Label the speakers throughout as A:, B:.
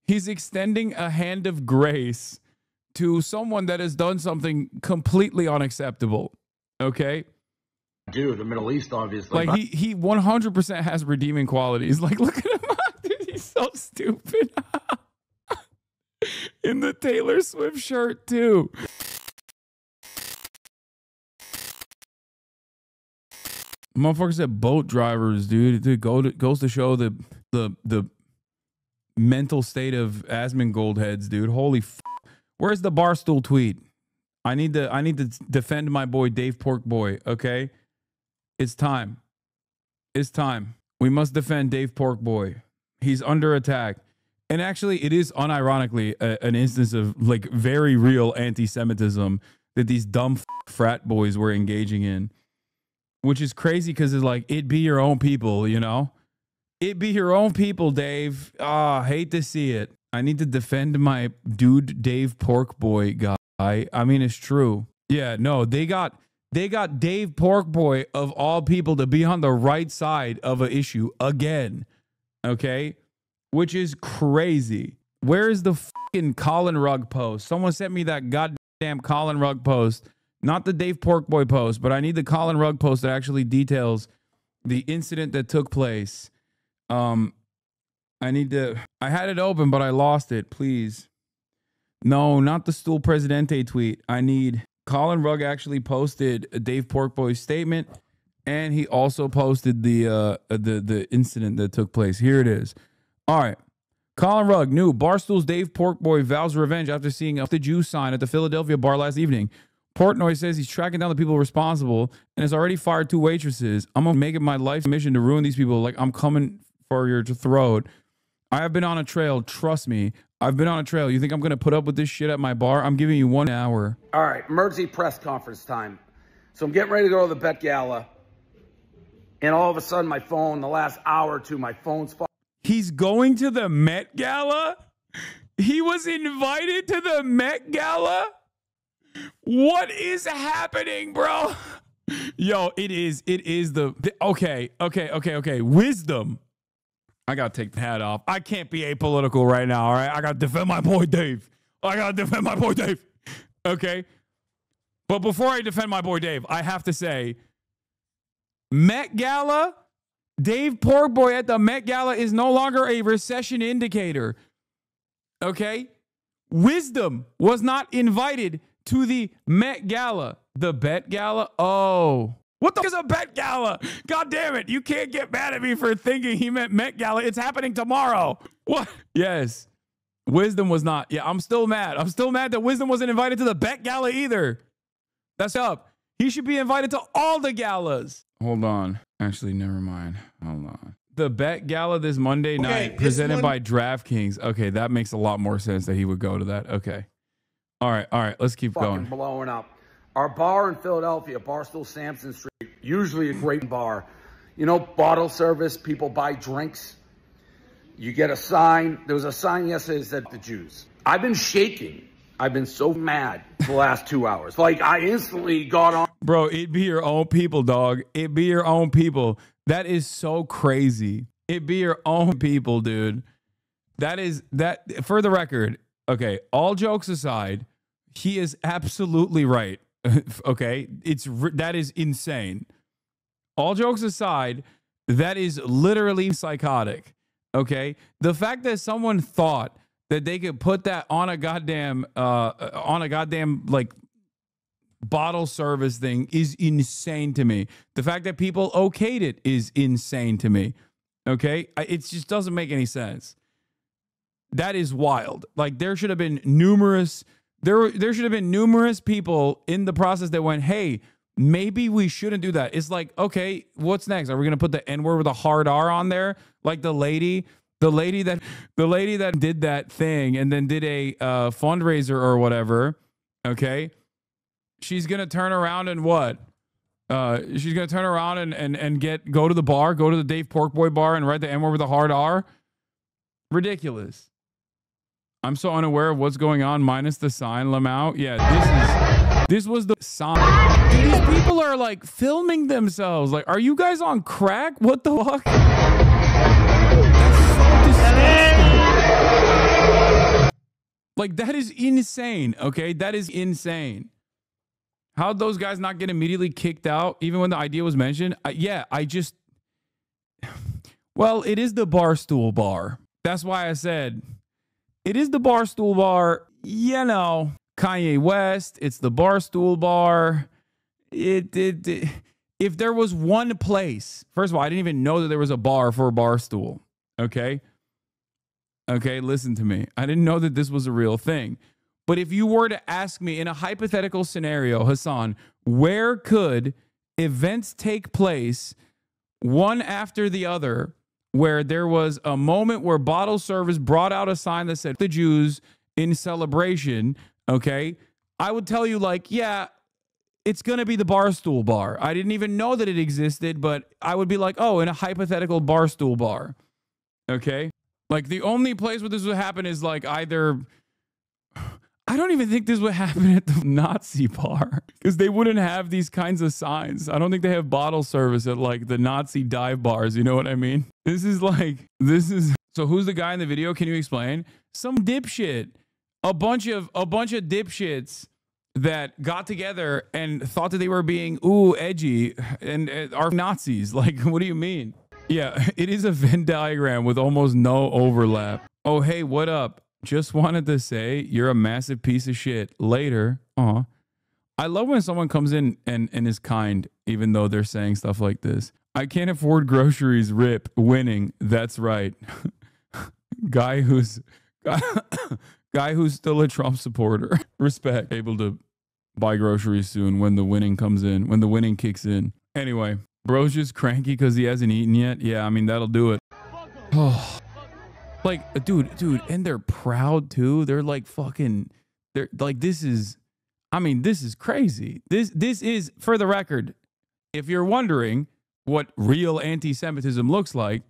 A: He's extending a hand of grace to someone that has done something completely unacceptable. Okay?
B: Dude, the Middle East, obviously.
A: Like, he 100% has redeeming qualities. Like, look at him. Dude, he's so stupid. In the Taylor Swift shirt, too. Motherfuckers said boat drivers, dude. It goes to show the mental state of Asmongold heads, dude. Holy f***. Where's the Barstool tweet? I need to defend my boy Dave Porkboy, okay? It's time. It's time. We must defend Dave Porkboy. He's under attack. And actually, it is unironically an instance of like very real anti-Semitism that these dumb frat boys were engaging in. Which is crazy because it's like, it be your own people, you know? It be your own people, Dave. Ah, hate to see it. I need to defend my dude Dave Porkboy guy. I mean, it's true. Yeah, no, they got Dave Porkboy of all people to be on the right side of an issue again. Okay? Which is crazy. Where is the fucking Colin Rugg post? Someone sent me that goddamn Colin Rugg post. Not the Dave Porkboy post, but I need the Colin Rugg post that actually details the incident that took place. I had it open, but I lost it. Please. No, not the Stool Presidente tweet. I need Colin Rugg actually posted a Dave Porkboy statement, and he also posted the incident that took place. Here it is. All right. Colin Rugg, new Barstool's Dave Porkboy vows revenge after seeing a the Jew sign at the Philadelphia bar last evening. Portnoy says he's tracking down the people responsible and has already fired 2 waitresses. I'm going to make it my life mission to ruin these people. Like, I'm coming for your throat. I have been on a trail. Trust me. I've been on a trail. You think I'm going to put up with this shit at my bar? I'm giving you 1 hour.
B: All right, emergency press conference time. So I'm getting ready to go to the Met Gala. And all of a sudden, my phone, the last hour or two, my phone's...
A: He's going to the Met Gala? He was invited to the Met Gala? What is happening, bro? Yo, it is the okay. Wisdom. I gotta take the hat off. I can't be apolitical right now, all right? I gotta defend my boy Dave. Okay? But before I defend my boy Dave, I have to say, Met Gala, Dave Porkboy at the Met Gala is no longer a recession indicator. Okay? Wisdom was not invited to the Met Gala. The Bet Gala? Oh. What the fuck is a Bet Gala? God damn it. You can't get mad at me for thinking he meant Met Gala. It's happening tomorrow. What? Yes. Wisdom was not. Yeah, I'm still mad. I'm still mad that Wisdom wasn't invited to the Bet Gala either. That's up. He should be invited to all the galas. Hold on. Actually, never mind. Hold on. The Bet Gala this Monday night presented by DraftKings. Okay, that makes a lot more sense that he would go to that. Okay. All right, let's keep going.
B: Blowing up. Our bar in Philadelphia, Barstool Sampson Street, usually a great bar. You know, bottle service, people buy drinks. You get a sign. There was a sign yesterday that said the Jews. I've been shaking. I've been so mad for the last 2 hours. Like, I instantly got on.
A: Bro, it be your own people, dog. It be your own people. That is so crazy. It be your own people, dude. That, for the record, okay, all jokes aside, he is absolutely right. Okay, that is insane. All jokes aside, that is literally psychotic. Okay, the fact that someone thought that they could put that on a goddamn like bottle service thing is insane to me. The fact that people okayed it is insane to me. Okay, it just doesn't make any sense. That is wild. Like, there should have been numerous. There should have been numerous people in the process that went, hey, maybe we shouldn't do that. It's like, okay, what's next? Are we gonna put the N-word with a hard R on there? Like the lady that did that thing and then did a fundraiser or whatever. Okay, she's gonna turn around and what? She's gonna turn around and go to the bar, go to the Dave Porkboy bar and write the N-word with a hard R. Ridiculous. I'm so unaware of what's going on minus the sign, Lamau. Yeah, this was the sign. Dude, these people are like filming themselves. Like, are you guys on crack? What the fuck? That's so disgusting. Like, that is insane, okay? That is insane. How'd those guys not get immediately kicked out, even when the idea was mentioned? Well, it is the Barstool Bar. That's why I said, it is the Barstool Bar. You know, Kanye West, it's the Barstool Bar. If there was one place, first of all, I didn't even know that there was a bar for Barstool, okay? Okay, listen to me. I didn't know that this was a real thing. But if you were to ask me in a hypothetical scenario, Hasan, where could events take place one after the other where there was a moment where bottle service brought out a sign that said the Jews in celebration, okay? I would tell you, like, yeah, it's going to be the Barstool Bar. I didn't even know that it existed, but I would be like, oh, in a hypothetical Barstool Bar, okay? Like, the only place where this would happen is like either, I don't even think this would happen at the Nazi bar because they wouldn't have these kinds of signs. I don't think they have bottle service at like the Nazi dive bars. You know what I mean? So who's the guy in the video? Can you explain? Some dipshit, a bunch of dipshits that got together and thought that they were being, edgy and are Nazis. Like, what do you mean? Yeah, it is a Venn diagram with almost no overlap. Oh, hey, what up? Just wanted to say you're a massive piece of shit. Later. Aw. I love when someone comes in and is kind, even though they're saying stuff like this. I can't afford groceries, rip, winning. That's right. Guy who's still a Trump supporter. Respect. Able to buy groceries soon when the winning comes in, when the winning kicks in. Anyway, bro's just cranky because he hasn't eaten yet. Yeah, I mean, that'll do it. Oh. Like, dude, and they're proud too. They're like fucking, they're like, this is crazy. This is, for the record, if you're wondering what real anti-Semitism looks like,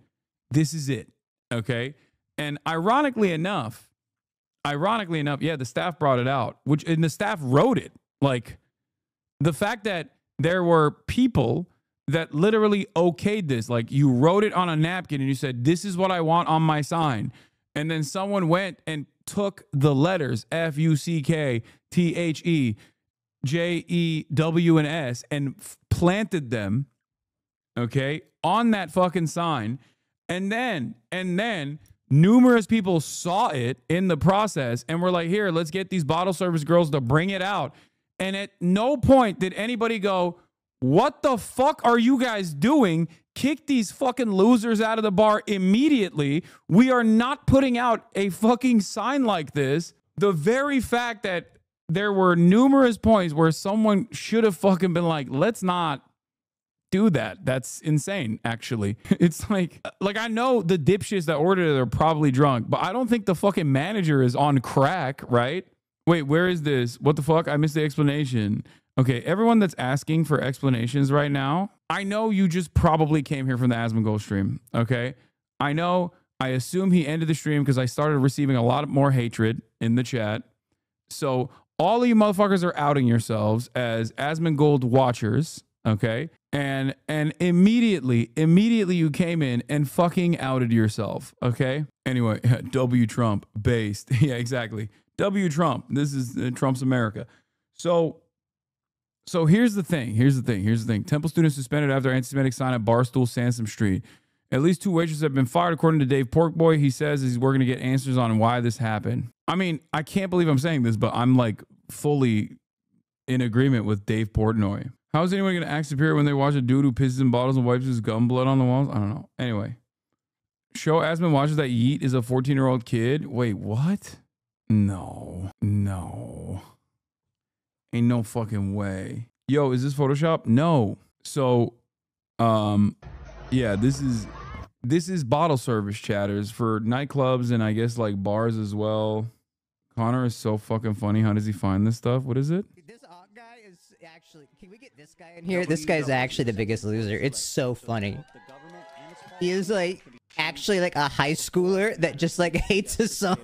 A: this is it, okay? And ironically enough, yeah, the staff brought it out, and the staff wrote it. Like, the fact that there were people that literally okayed this. Like, you wrote it on a napkin and you said, this is what I want on my sign. And then someone went and took the letters F-U-C-K, T-H-E, J-E-W, and S and planted them, okay, on that fucking sign. And then numerous people saw it in the process and were like, here, let's get these bottle service girls to bring it out. And at no point did anybody go, what the fuck are you guys doing? Kick these fucking losers out of the bar immediately. We are not putting out a fucking sign like this. The very fact that there were numerous points where someone should have fucking been like, let's not do that. That's insane, actually. It's like I know the dipshits that ordered it are probably drunk, but I don't think the fucking manager is on crack, right? Wait, where is this? What the fuck? I missed the explanation. Okay, everyone that's asking for explanations right now, I know you just probably came here from the Asmongold stream, okay? I assume he ended the stream because I started receiving a lot more hatred in the chat. So all of you motherfuckers are outing yourselves as Asmongold watchers, okay? And immediately you came in and fucking outed yourself, okay? Anyway, W Trump based. Yeah, exactly. W Trump. This is Trump's America. So here's the thing. Temple students suspended after anti-Semitic sign at Barstool Sansom Street. At least 2 waitresses have been fired, according to Dave Porkboy. He says we're going to get answers on why this happened. I mean, I can't believe I'm saying this, but I'm like fully in agreement with Dave Portnoy. How is anyone going to act superior when they watch a dude who pisses in bottles and wipes his gum blood on the walls? I don't know. Anyway. Show Asman watches that Yeet is a 14-year-old kid. Wait, what? No. Ain't no fucking way. Yo, is this Photoshop? No. So, yeah, this is bottle service chatters for nightclubs and I guess like bars as well. Connor is so fucking funny. How does he find this stuff? What is it?
C: This guy is actually, can we get this guy in here? This guy's actually the biggest loser. It's so funny. He is like actually like a high schooler that just like hates his son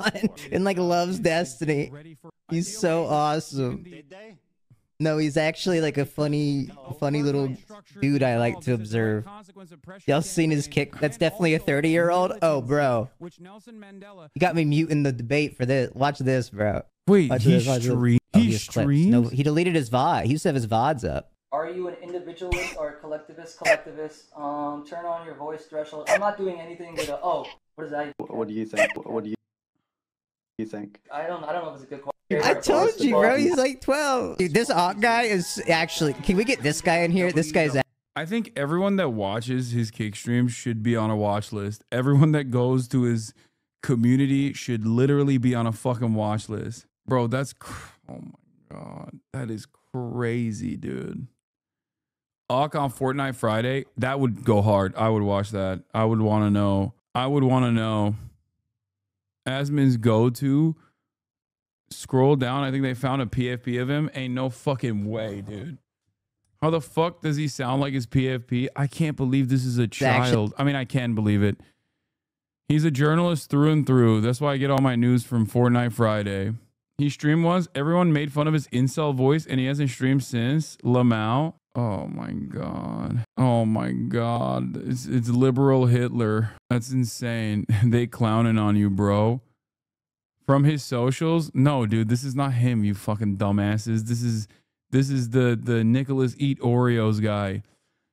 C: and like loves Destiny. He's so awesome. No, he's actually like a funny little dude I like to observe. Y'all seen his kick? That's definitely a 30-year-old. Oh, bro. You got me muting the debate for this. Watch this, bro.
A: Wait,
C: Watch
A: he
C: this, watch this.
A: streams?
C: Oh,
A: He streams?
C: No, he deleted his VOD. He used to have his VODs up.
D: Are you an individualist or a collectivist? Turn on your voice threshold. I'm not doing anything with a, oh, what is that?
E: What do you think? What do you think?
D: I don't know if it's a good question.
C: I told you, bro. He's like 12. Dude, this Ott guy is actually... Can we get this guy in here? This guy's...
A: I think everyone that watches his kick streams should be on a watch list. Everyone that goes to his community should literally be on a fucking watch list. Bro, that's... Oh my God. That is crazy, dude. Ock on Fortnite Friday, that would go hard. I would watch that. I would want to know. I would want to know. Asmin's go-to... Scroll down. I think they found a PFP of him. Ain't no fucking way, dude. How the fuck does he sound like his PFP? I can't believe this is a child. I mean, I can believe it. He's a journalist through and through. That's why I get all my news from Fortnite Friday. He streamed once. Everyone made fun of his incel voice, and he hasn't streamed since. Lamau. Oh my God. Oh my God. It's liberal Hitler. That's insane. They clowning on you, bro. From his socials? No, dude, this is not him, you fucking dumbasses. This is the Nicholas Eat Oreos guy.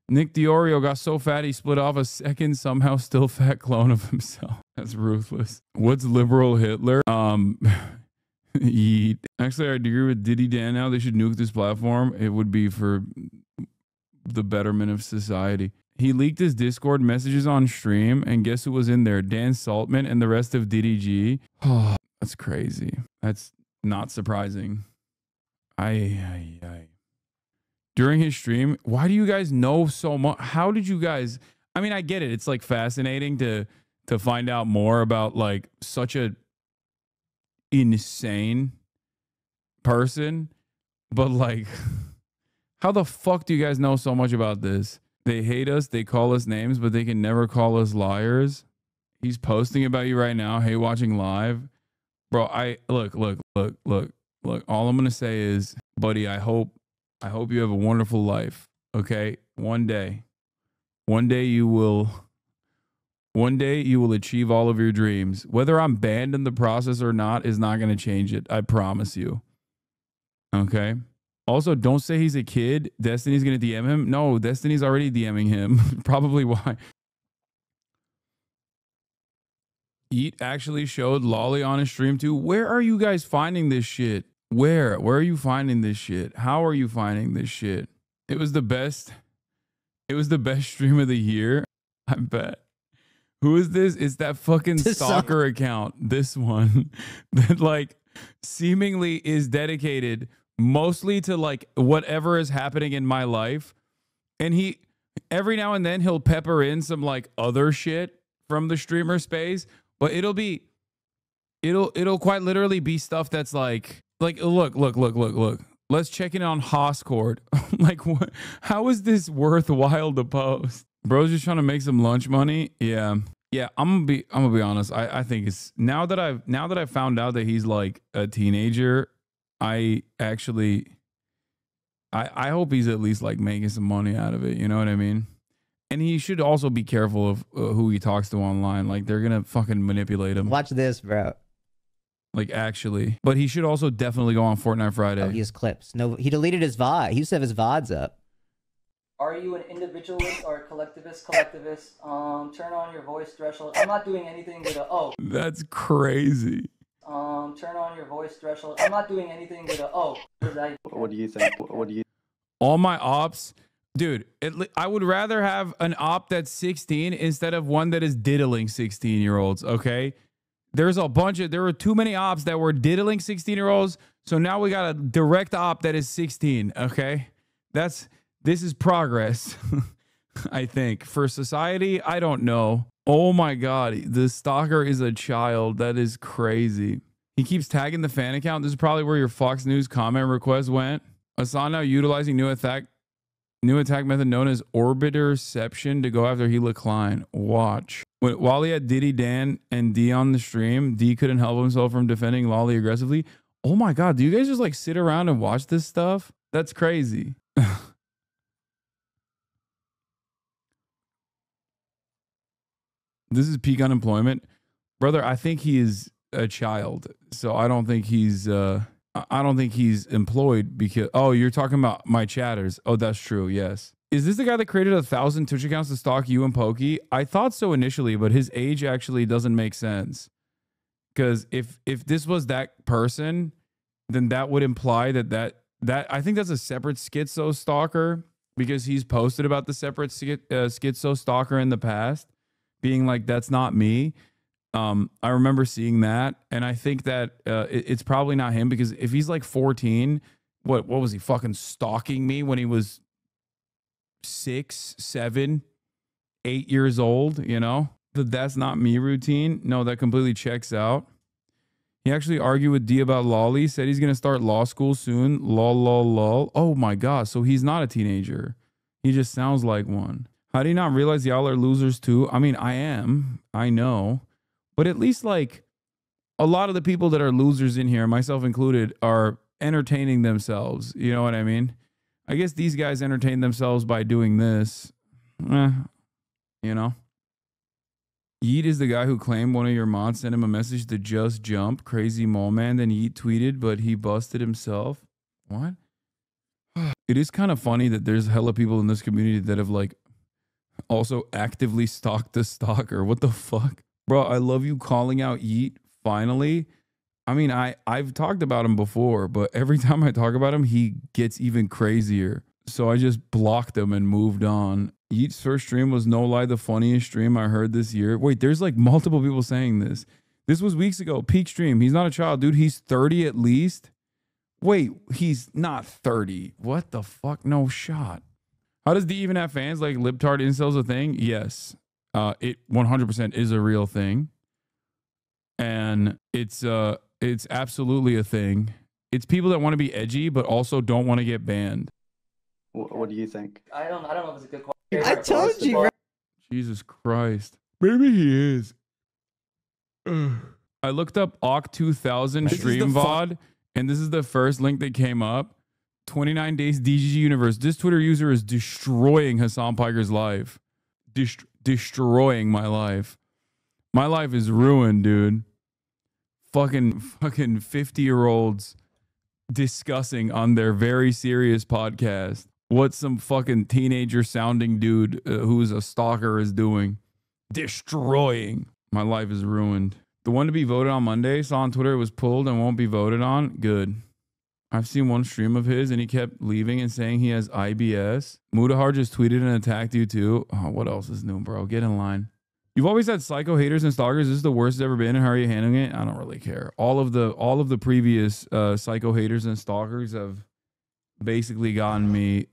A: Nick the Oreo got so fat he split off a second, somehow still fat clone of himself. That's ruthless. What's liberal Hitler? Eat. Actually, I agree with Diddy Dan now. They should nuke this platform. It would be for the betterment of society. He leaked his Discord messages on stream, and guess who was in there? Dan Saltman and the rest of DDG. Oh, that's crazy. That's not surprising. During his stream, why do you guys know so much? How did you guys... I mean, I get it. It's like fascinating to find out more about like such a insane person. But like, how the fuck do you guys know so much about this? They hate us. They call us names, but they can never call us liars. He's posting about you right now. Hey, watching live. Bro, look. All I'm gonna say is, buddy, I hope you have a wonderful life. Okay? One day you will achieve all of your dreams. Whether I'm banned in the process or not is not gonna change it. I promise you. Okay? Also, don't say he's a kid. Destiny's gonna DM him. No, Destiny's already DMing him. Probably why. Eat actually showed Lolly on his stream too. Where are you guys finding this shit? Where are you finding this shit? How are you finding this shit? It was the best. It was the best stream of the year. I bet. Who is this? It's that fucking stalker account. This one that like seemingly is dedicated mostly to like whatever is happening in my life. And he, every now and then he'll pepper in some like other shit from the streamer space. But it'll quite literally be stuff that's like look. Let's check in on Hoscord. Like, what? How is this worthwhile to post? Bro's just trying to make some lunch money. Yeah. I'm gonna be honest. I think it's now that I've found out that he's like a teenager. I hope he's at least like making some money out of it. You know what I mean? And he should also be careful of who he talks to online. Like, they're going to fucking manipulate him.
C: Watch this, bro.
A: Like, actually. But he should also definitely go on Fortnite Friday.
C: Oh, he has clips. No, he deleted his VOD. He used to have his VODs up.
D: Are you an individualist or a collectivist? Turn on your voice threshold. I'm not doing anything with a, oh.
A: That's crazy.
D: Turn on your voice threshold. I'm not doing anything with a, oh.
E: What do you think? What do you...
A: All my ops... Dude, I would rather have an op that's 16 instead of one that is diddling 16-year-olds, okay? There were too many ops that were diddling 16-year-olds, so now we got a direct op that is 16, okay? This is progress, I think. For society, I don't know. Oh my God, the stalker is a child. That is crazy. He keeps tagging the fan account. This is probably where your Fox News comment request went. Hasan now utilizing new attack method known as orbiterception to go after Hela Klein. Watch. While he had Diddy Dan and D on the stream, D couldn't help himself from defending Lolly aggressively. Oh my God, do you guys just like sit around and watch this stuff? That's crazy. This is peak unemployment. Brother, I think he is a child. So I don't think he's employed because oh, you're talking about my chatters. Oh, that's true. Yes. Is this the guy that created 1,000 Twitch accounts to stalk you and Pokey? I thought so initially, but his age actually doesn't make sense. Because if this was that person, then that would imply that I think that's a separate schizo stalker because he's posted about the separate schizo stalker in the past, being like, that's not me. I remember seeing that, and I think that it's probably not him because if he's like 14, what was he fucking stalking me when he was 6, 7, 8 years old? You know, that's not me routine. No, that completely checks out. He actually argued with D about Lolly, said he's going to start law school soon. Lol, lol, lol. Oh my God. So he's not a teenager. He just sounds like one. How do you not realize y'all are losers too? I mean, I am. I know. But at least like a lot of the people that are losers in here, myself included, are entertaining themselves. You know what I mean? I guess these guys entertain themselves by doing this. You know? Yeet is the guy who claimed one of your mods sent him a message to just jump. Crazy mole man. Then Yeet tweeted, but he busted himself. What? It is kind of funny that there's hella people in this community that have like also actively stalked the stalker. What the fuck? Bro, I love you calling out Yeet finally. I mean, I've talked about him before, but every time I talk about him, he gets even crazier. So I just blocked him and moved on. Yeet's first stream was no lie the funniest stream I heard this year. Wait, there's like multiple people saying this. This was weeks ago. Peak stream. He's not a child, dude. He's 30 at least. Wait, he's not 30. What the fuck? No shot. How does D even have fans? Like libtard incels a thing? Yes. It 100% is a real thing. And it's absolutely a thing. It's people that want to be edgy but also don't want to get banned.
E: What do you think?
D: I don't know if it's a good question.
C: I told you, bro.
A: Jesus Christ. Maybe he is. I looked up Oct 2000 stream VOD, and this is the first link that came up. 29 days DGG universe. This Twitter user is destroying Hasan Piker's life. Destroying my life. My life is ruined, dude. Fucking 50-year-olds discussing on their very serious podcast what some fucking teenager sounding dude who's a stalker is doing. Destroying. My life is ruined. The one to be voted on Monday, saw on Twitter it was pulled and won't be voted on. Good. I've seen one stream of his and he kept leaving and saying he has IBS. Mudahar just tweeted and attacked you too. Oh, what else is new, bro? Get in line. You've always had psycho haters and stalkers. This is the worst it's ever been, and how are you handling it? I don't really care. All of the previous psycho haters and stalkers have basically gotten me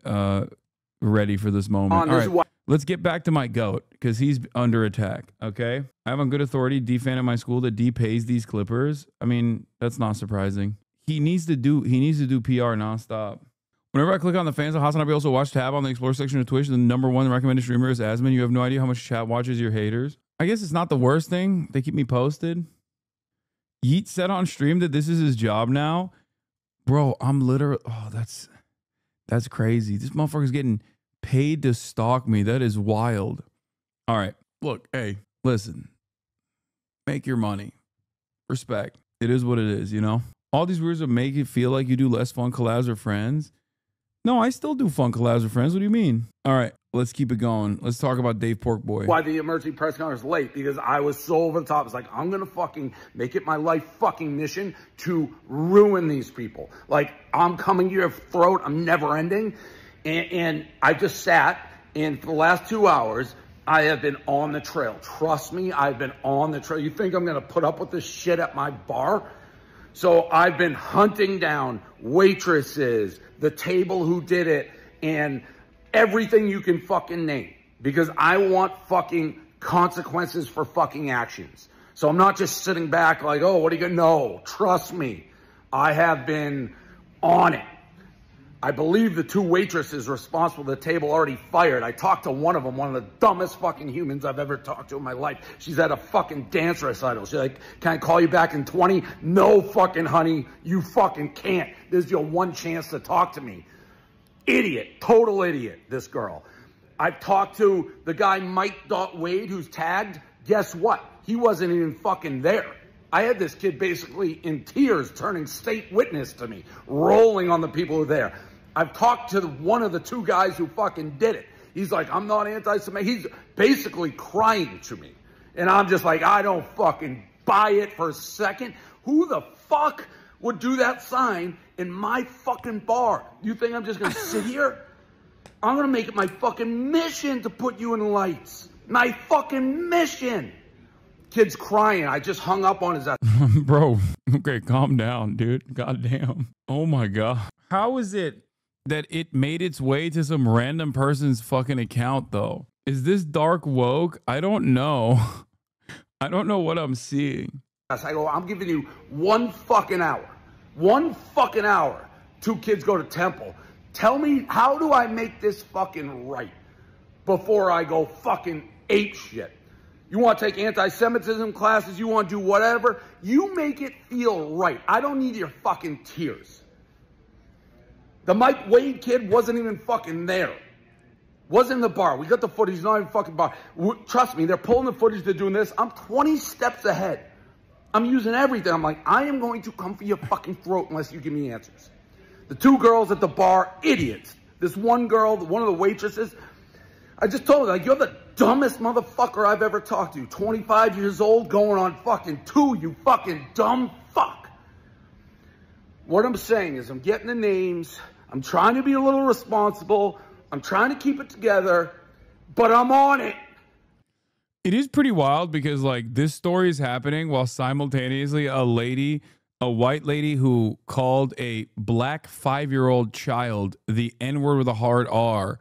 A: ready for this moment. All right, let's get back to my goat because he's under attack. Okay, I have on good authority D-fan at my school that D pays these clippers. I mean, that's not surprising. He needs to do PR nonstop. Whenever I click on the fans of HasanAbi, also watch tab on the Explore section of Twitch. The #1 recommended streamer is Asman. You have no idea how much chat watches your haters. I guess it's not the worst thing. They keep me posted. Yeet said on stream that this is his job now. Bro, I'm literally... Oh, that's crazy. This motherfucker's getting paid to stalk me. That is wild. All right. Look, hey, listen. Make your money. Respect. It is what it is, you know? All these rules that make it feel like you do less fun collabs with friends. No, I still do fun collabs with friends. What do you mean? All right, let's keep it going. Let's talk about Dave Porkboy.
B: Why the emergency press conference was late? Because I was so over the top. It's like, I'm going to fucking make it my life fucking mission to ruin these people. Like, I'm coming to your throat. I'm never ending. And I just sat, and for the last 2 hours, I have been on the trail. Trust me, I've been on the trail. You think I'm going to put up with this shit at my bar? So I've been hunting down waitresses, the table who did it, and everything you can fucking name. Because I want fucking consequences for fucking actions. So I'm not just sitting back like, oh, what are you gonna know? Trust me, I have been on it. I believe the 2 waitresses responsible for the table already fired. I talked to one of them, one of the dumbest fucking humans I've ever talked to in my life. She's at a fucking dance recital. She's like, can I call you back in 20? No fucking honey, you fucking can't. This is your one chance to talk to me. Idiot, total idiot, this girl. I've talked to the guy Mike Wade who's tagged. Guess what? He wasn't even fucking there. I had this kid basically in tears turning state witness to me, rolling on the people who were there. I've talked to one of the two guys who fucking did it. He's like, I'm not anti-Semitic. He's basically crying to me. And I'm just like, I don't fucking buy it for a second. Who the fuck would do that sign in my fucking bar? You think I'm just going to sit here? I'm going to make it my fucking mission to put you in the lights. My fucking mission. Kid's crying. I just hung up on his ass.
A: Bro, okay, calm down, dude. Goddamn. Oh my God. How is it that it made its way to some random person's fucking account, though? Is this dark woke? I don't know. I don't know what I'm seeing.
B: I go, I'm giving you 1 fucking hour. 1 fucking hour. 2 kids go to temple. Tell me, how do I make this fucking right before I go fucking ape shit? You want to take anti-Semitism classes, you want to do whatever, you make it feel right. I don't need your fucking tears. The Mike Wade kid wasn't even fucking there. Wasn't in the bar. We got the footage, not even fucking bar. Trust me, they're pulling the footage, they're doing this. I'm 20 steps ahead. I'm using everything. I'm like, I am going to come for your fucking throat unless you give me answers. The 2 girls at the bar, idiots. This one girl, one of the waitresses, I just told her, like, you're the dumbest motherfucker I've ever talked to. 25 years old, going on fucking 2, you fucking dumb fuck. What I'm saying is I'm getting the names. I'm trying to be a little responsible. I'm trying to keep it together, but I'm on it.
A: It is pretty wild because, like, this story is happening while simultaneously a white lady who called a black 5-year-old child the N-word with a hard R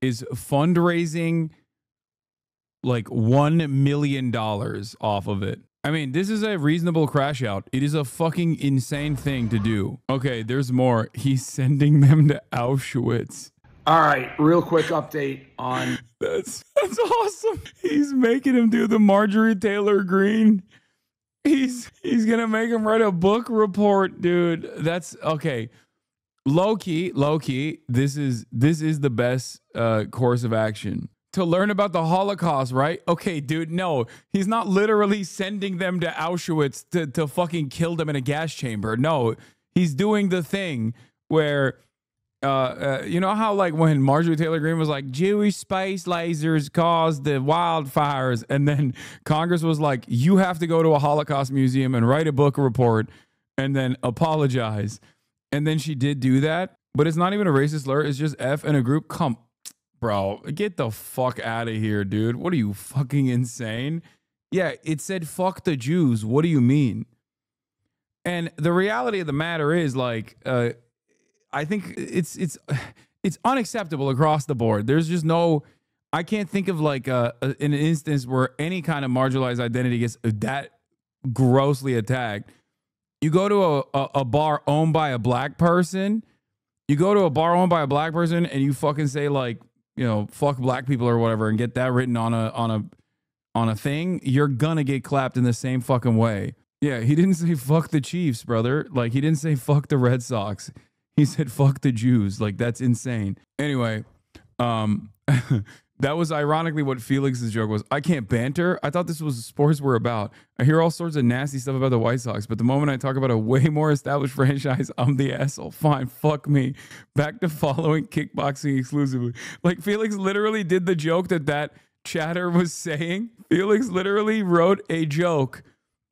A: is fundraising like $1 million off of it. I mean, this is a reasonable crash out. It is a fucking insane thing to do. Okay, there's more. He's sending them to Auschwitz.
B: All right, real quick update on...
A: That's awesome. He's making him do the Marjorie Taylor Greene. He's gonna make him write a book report, dude. That's okay. Low key. This is the best course of action to learn about the Holocaust, right? Okay, dude. No, he's not literally sending them to Auschwitz to fucking kill them in a gas chamber. No, he's doing the thing where, you know how like when Marjorie Taylor Greene was like, Jewish space lasers caused the wildfires, and then Congress was like, you have to go to a Holocaust museum and write a book report and then apologize. And then she did do that, but it's not even a racist slur. It's just F and a group. Come, bro, get the fuck out of here, dude. What are you, fucking insane? Yeah, it said fuck the Jews. What do you mean? And the reality of the matter is, like, I think it's unacceptable across the board. There's just no, I can't think of like an instance where any kind of marginalized identity gets that grossly attacked. You go to a bar owned by a black person, and you fucking say like, you know, fuck black people or whatever, and get that written on a thing, you're gonna get clapped in the same fucking way. Yeah, he didn't say fuck the Chiefs, brother. Like, he didn't say fuck the Red Sox. He said fuck the Jews. Like, that's insane. Anyway, that was ironically what Felix's joke was. I can't banter. I thought this was sports were about. I hear all sorts of nasty stuff about the White Sox, but the moment I talk about a way more established franchise, I'm the asshole. Fine, fuck me. Back to following kickboxing exclusively. Like, Felix literally did the joke that chatter was saying. Felix literally wrote a joke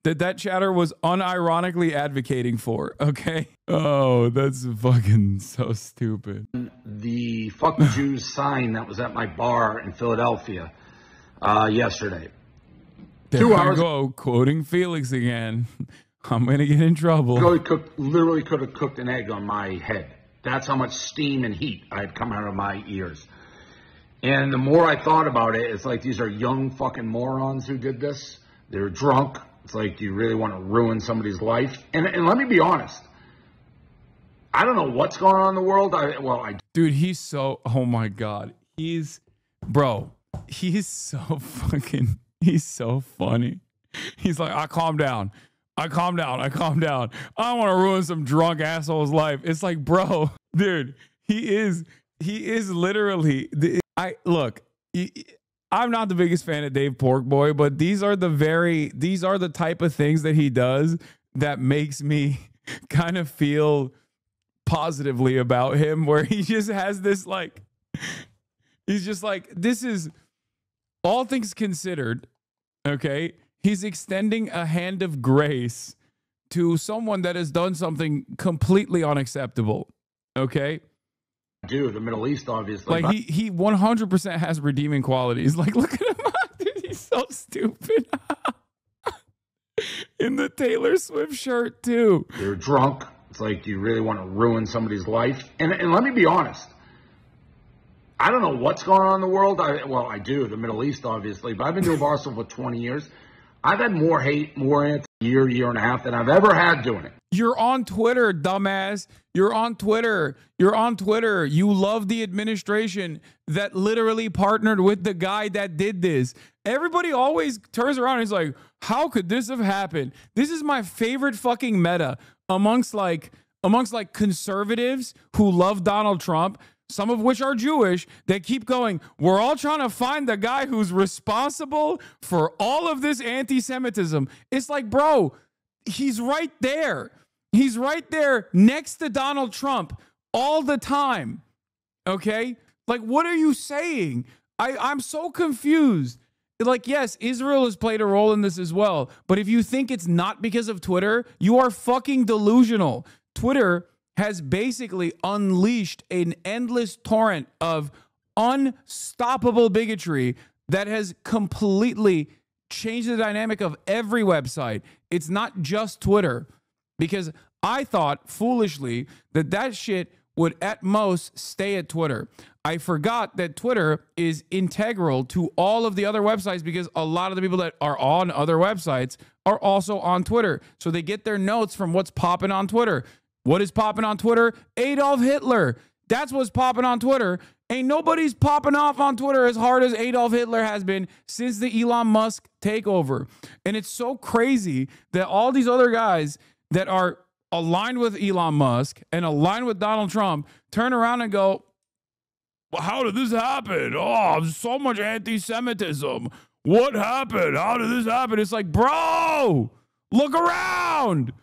A: that chatter was unironically advocating for, okay? Oh, that's fucking so stupid.
B: The fuck the Jews sign that was at my bar in Philadelphia yesterday.
A: There 2 hours ago, quoting Felix again. I'm gonna get in trouble.
B: Literally could have cooked an egg on my head. That's how much steam and heat I had come out of my ears. And the more I thought about it, it's like, these are young fucking morons who did this. They're drunk. It's like, you really want to ruin somebody's life? And let me be honest. I don't know what's going on in the world.
A: Dude, he's so, oh my God. He's so fucking, he's so funny. He's like, I calm down. I don't want to ruin some drunk asshole's life. It's like, bro, dude, He is literally. I'm not the biggest fan of Dave Porkboy, but these are the type of things that he does that makes me kind of feel positively about him, where he just has this like, he's just like, this is all things considered. Okay. He's extending a hand of grace to someone that has done something completely unacceptable. Okay.
B: The Middle East, obviously.
A: Like he 100% has redeeming qualities. Like, look at him. Dude, he's so stupid. In the Taylor Swift shirt too.
B: You're drunk. It's like you really want to ruin somebody's life. And let me be honest. I don't know what's going on in the world. I do, the Middle East, obviously. But I've been doing Barstool for 20 years. I've had more hate, more year and a half than I've ever had doing it.
A: You're on Twitter, dumbass. You're on Twitter. You love the administration that literally partnered with the guy that did this. Everybody always turns around and is like, how could this have happened? This is my favorite fucking meta amongst conservatives who love Donald Trump, some of which are Jewish, that keep going, we're all trying to find the guy who's responsible for all of this anti-Semitism. It's like, bro, he's right there. He's right there next to Donald Trump all the time. Okay? Like, what are you saying? I'm so confused. Like, yes, Israel has played a role in this as well. But if you think it's not because of Twitter, you are fucking delusional. Twitter has basically unleashed an endless torrent of unstoppable bigotry that has completely changed the dynamic of every website. It's not just Twitter, because I thought foolishly that shit would at most stay at Twitter. I forgot that Twitter is integral to all of the other websites, because a lot of the people that are on other websites are also on Twitter. So they get their notes from what's popping on Twitter. What is popping on Twitter? Adolf Hitler. That's what's popping on Twitter. Ain't nobody's popping off on Twitter as hard as Adolf Hitler has been since the Elon Musk takeover. And it's so crazy that all these other guys that are aligned with Elon Musk and aligned with Donald Trump turn around and go, well, how did this happen? Oh, so much anti-Semitism. What happened? How did this happen? It's like, bro, look around.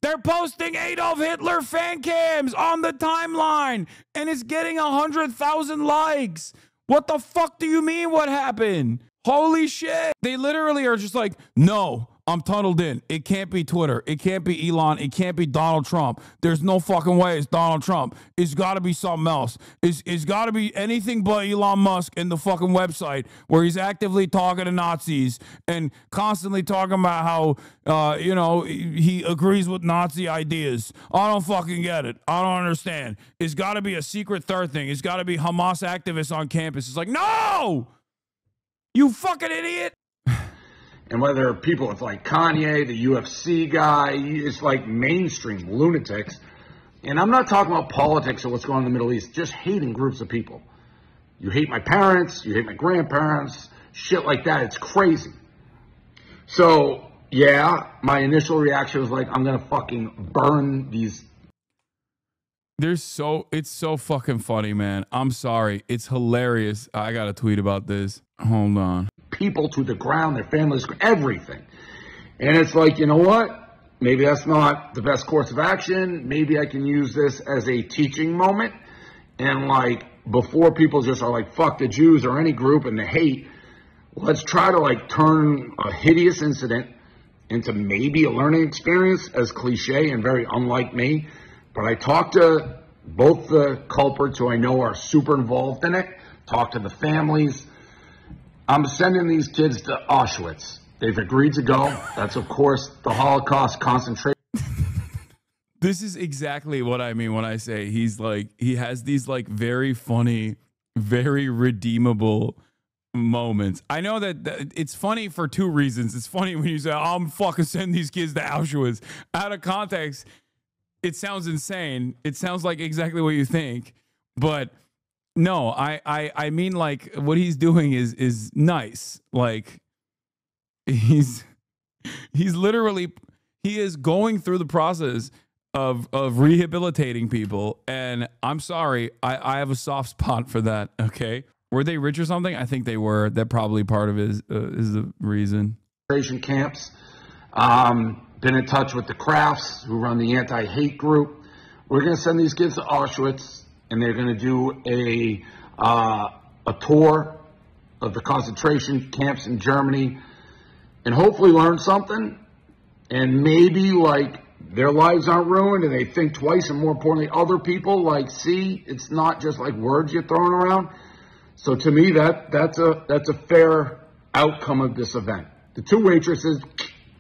A: They're posting Adolf Hitler fan cams on the timeline, and it's getting 100,000 likes. What the fuck do you mean what happened? Holy shit. They literally are just like, no, I'm tunneled in. It can't be Twitter. It can't be Elon. It can't be Donald Trump. There's no fucking way it's Donald Trump. It's got to be something else. It's got to be anything but Elon Musk in the fucking website where he's actively talking to Nazis and constantly talking about how, he agrees with Nazi ideas. I don't fucking get it. I don't understand. It's got to be a secret third thing. It's got to be Hamas activists on campus. It's like, no! You fucking idiot!
B: And whether people with like Kanye, the UFC guy, it's like mainstream lunatics. And I'm not talking about politics or what's going on in the Middle East, just hating groups of people. You hate my parents, you hate my grandparents, shit like that. It's crazy. So, yeah, my initial reaction was like, I'm going to fucking burn these.
A: It's so fucking funny, man. I'm sorry. It's hilarious. I got a tweet about this. Hold on.
B: People to the ground, their families, everything. And it's like, you know what? Maybe that's not the best course of action. Maybe I can use this as a teaching moment. And like, before people just are like, fuck the Jews or any group and the hate, let's try to like turn a hideous incident into maybe a learning experience, as cliche and very unlike me. But I talked to both the culprits who I know are super involved in it, talked to the families. I'm sending these kids to Auschwitz. They've agreed to go. That's, of course, the Holocaust concentration.
A: This is exactly what I mean when I say he has these like very funny, very redeemable moments. I know that it's funny for two reasons. It's funny when you say, I'm fucking sending these kids to Auschwitz. Out of context, it sounds insane. It sounds like exactly what you think. But no, I mean, like, what he's doing is nice. Like, he's literally, he is going through the process of rehabilitating people. And I'm sorry, I have a soft spot for that. Okay, were they rich or something? I think they were. That probably part of it is the reason.
B: Camps. Been in touch with the Crafts, who run the anti-hate group. We're going to send these kids to Auschwitz, and they're going to do a tour of the concentration camps in Germany, and hopefully learn something, and maybe like their lives aren't ruined, and they think twice, and more importantly, other people like see it's not just like words you're throwing around. So to me, that's a fair outcome of this event. The two waitresses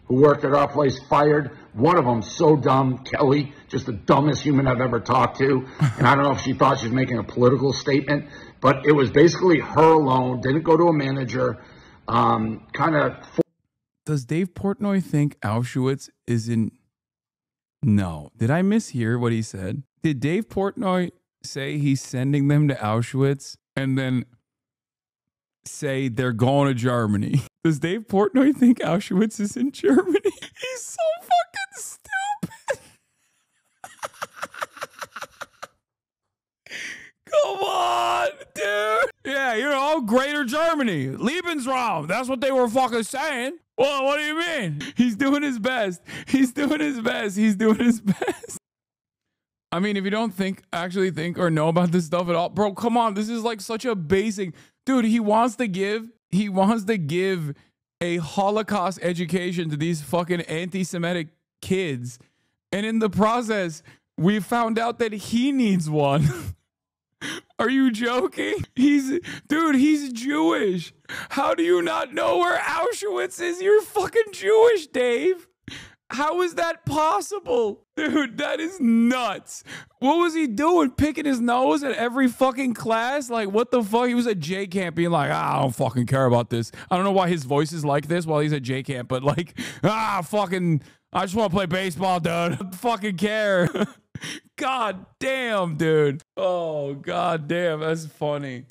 B: who worked at our place fired. One of them so dumb, Kelly, just the dumbest human I've ever talked to. And I don't know if she thought she was making a political statement, but it was basically her alone, didn't go to a manager, kind of.
A: Does Dave Portnoy think Auschwitz is in? No. Did I mishear what he said? Did Dave Portnoy say he's sending them to Auschwitz and then say they're going to Germany? Does Dave Portnoy think Auschwitz is in Germany? He's so fucking stupid. Come on, dude. Yeah, you know, Greater Germany. Lebensraum. That's what they were fucking saying. Well, what do you mean? He's doing his best. He's doing his best. He's doing his best. I mean, if you don't actually think or know about this stuff at all, bro, come on. This is like such a basic, dude. He wants to give a Holocaust education to these fucking anti-Semitic kids. And in the process, we found out that he needs one. Are you joking? He's Jewish. How do you not know where Auschwitz is? You're fucking Jewish, Dave. How is that possible? Dude, that is nuts. What was he doing? Picking his nose at every fucking class? Like, what the fuck? He was at J camp being like, I don't fucking care about this. I don't know why his voice is like this while he's at J camp, but like, fucking, I just want to play baseball, dude. I don't fucking care. God damn, dude. Oh, god damn. That's funny.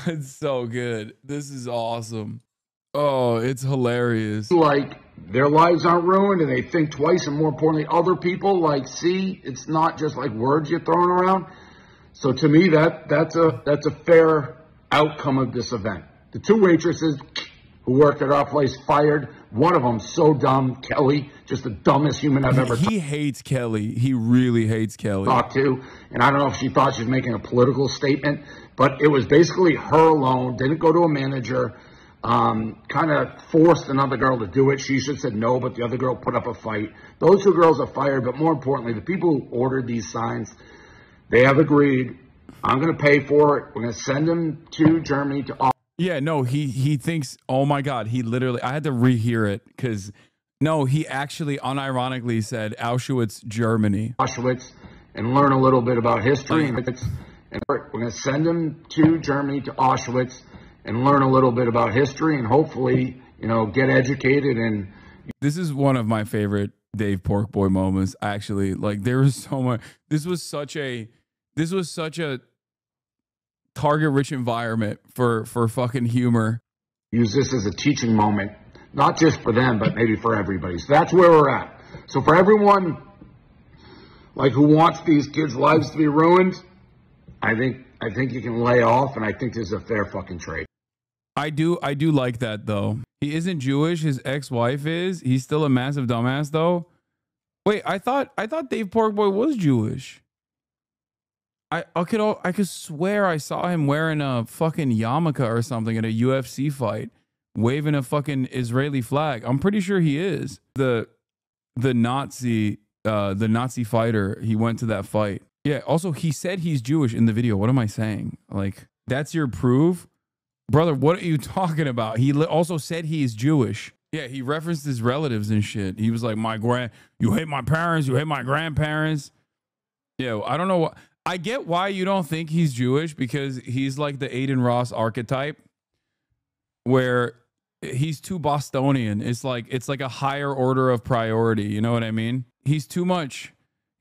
A: It's so good. This is awesome. Oh, it's hilarious.
B: Like their lives aren't ruined, and they think twice, and more importantly, other people like see it's not just like words you're throwing around. So to me, that's a fair outcome of this event. The two waitresses who worked at our place fired. One of them so dumb, Kelly, just the dumbest human I've ever.
A: He hates Kelly. He really hates Kelly.
B: Talked to, and I don't know if she thought she was making a political statement, but it was basically her alone. Didn't go to a manager. Kind of forced another girl to do it. She should have said no, but the other girl put up a fight. Those two girls are fired, but more importantly, the people who ordered these signs, they have agreed. I'm going to pay for it. We're going to send them to Germany to.
A: Yeah, no, he thinks, oh my God, he literally, I had to rehear it because, no, he actually unironically said Auschwitz, Germany.
B: Auschwitz, and learn a little bit about history. And we're going to send them to Germany to Auschwitz and learn a little bit about history and hopefully, you know, get educated. And
A: this is one of my favorite Dave Porkboy moments, actually. Like, there was so much, this was such a target-rich environment for fucking humor.
B: Use this as a teaching moment, not just for them, but maybe for everybody. So that's where we're at. So for everyone like who wants these kids' lives to be ruined, I think you can lay off, and I think this is a fair fucking trade.
A: I do like that though. He isn't Jewish. His ex-wife is. He's still a massive dumbass though. Wait, I thought Dave Porkboy was Jewish. I could swear I saw him wearing a fucking yarmulke or something at a UFC fight, waving a fucking Israeli flag. I'm pretty sure he is. The Nazi fighter, he went to that fight. Yeah, also he said he's Jewish in the video. What am I saying? Like, that's your proof? Brother, what are you talking about? He also said he is Jewish. Yeah, he referenced his relatives and shit. He was like, you hate my parents, you hate my grandparents. Yeah, I don't know what. I get why you don't think he's Jewish, because he's like the Aiden Ross archetype where he's too Bostonian. It's like a higher order of priority. You know what I mean? He's too much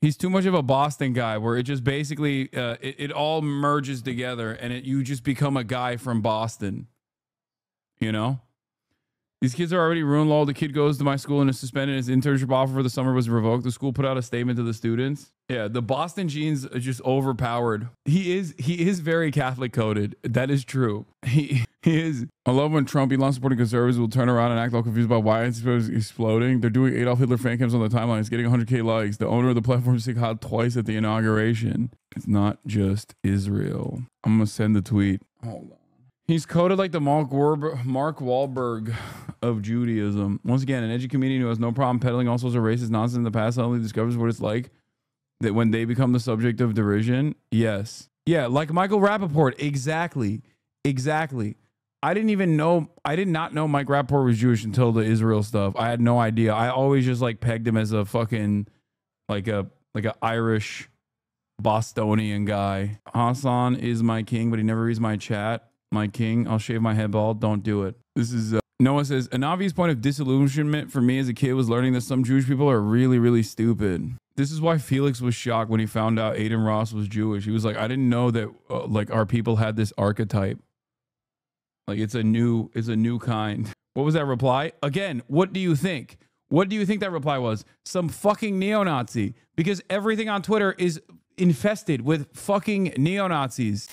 A: of a Boston guy where it just basically, it all merges together and you just become a guy from Boston, you know? These kids are already ruined. Lol. The kid goes to my school and is suspended. His internship offer for the summer was revoked. The school put out a statement to the students. Yeah, the Boston genes are just overpowered. He is very Catholic coded. That is true. He is. I love when Trump, Elon supporting conservatives will turn around and act all confused about why it's exploding. They're doing Adolf Hitler fan cams on the timeline. It's getting 100K likes. The owner of the platform said hot twice at the inauguration. It's not just Israel. I'm gonna send the tweet. Hold on. He's coded like the Mark Wahlberg of Judaism. Once again, an edgy comedian who has no problem peddling all sorts of racist nonsense in the past suddenly discovers what it's like that when they become the subject of derision. Yes. Yeah, like Michael Rappaport. Exactly. Exactly. I did not know Mike Rappaport was Jewish until the Israel stuff. I had no idea. I always just like pegged him as a fucking like a Irish Bostonian guy. Hasan is my king, but he never reads my chat. My king, I'll shave my head bald. Don't do it. This is Noah says, an obvious point of disillusionment for me as a kid was learning that some Jewish people are really, really stupid. This is why Felix was shocked when he found out Aiden Ross was Jewish. He was like, I didn't know that like our people had this archetype. Like it's a new kind. What was that reply? Again, what do you think? What do you think that reply was? Some fucking neo-Nazi. Because everything on Twitter is infested with fucking neo-Nazis.